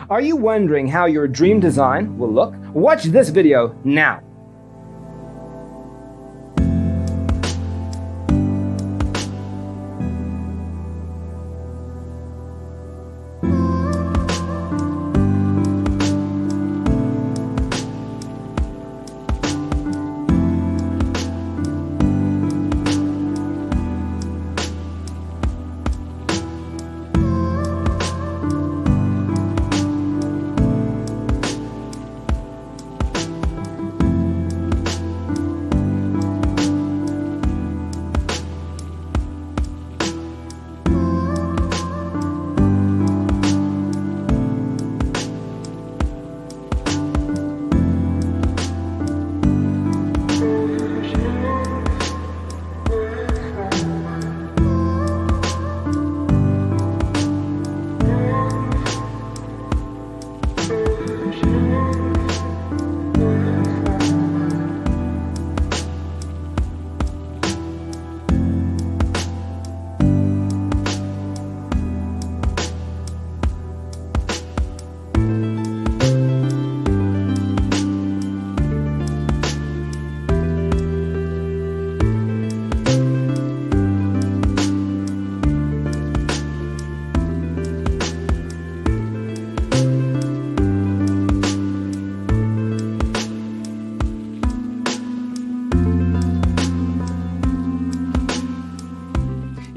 Are you wondering how your dream design will look? Watch this video now.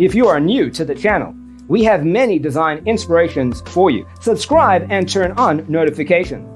If you are new to the channel, we have many design inspirations for you. Subscribe and turn on notifications.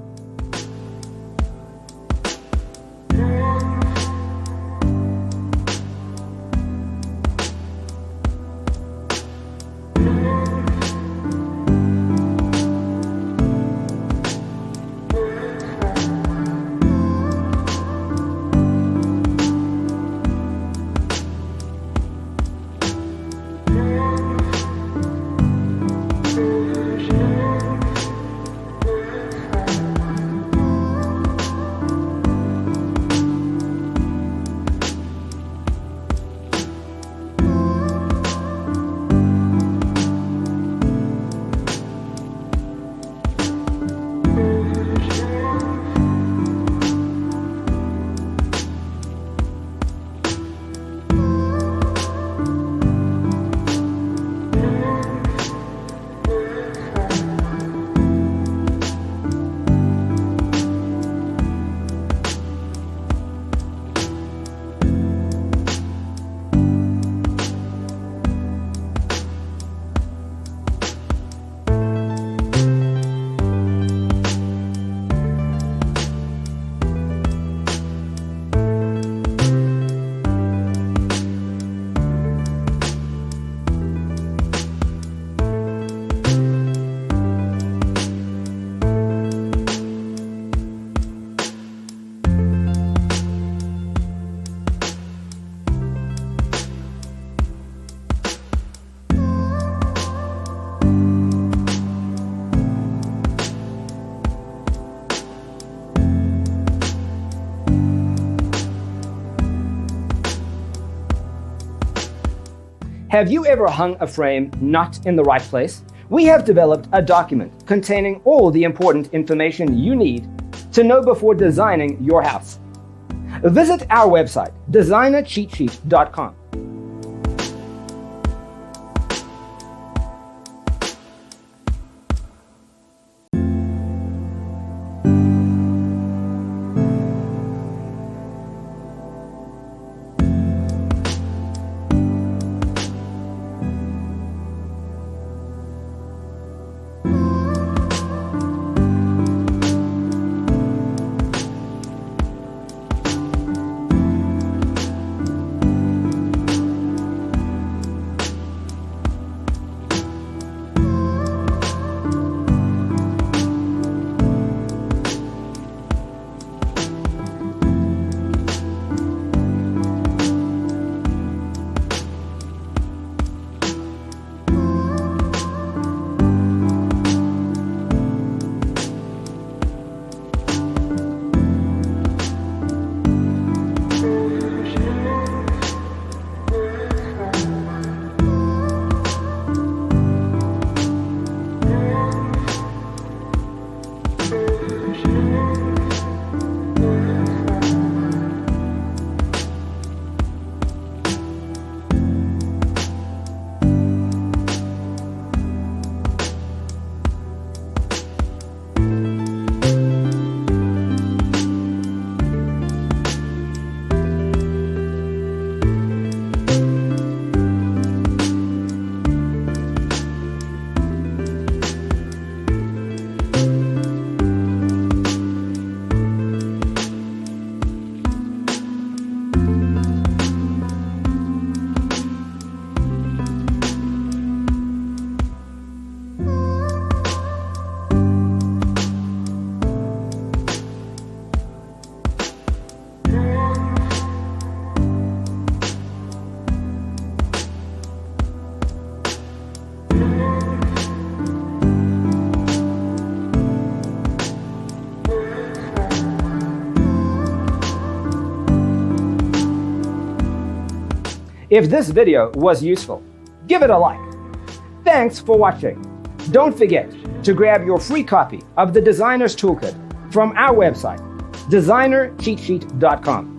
Have you ever hung a frame not in the right place? We have developed a document containing all the important information you need to know before designing your house. Visit our website, designercheatsheet.com. If this video was useful, give it a like. Thanks for watching. Don't forget to grab your free copy of the Designer's Toolkit from our website, designercheatsheet.com.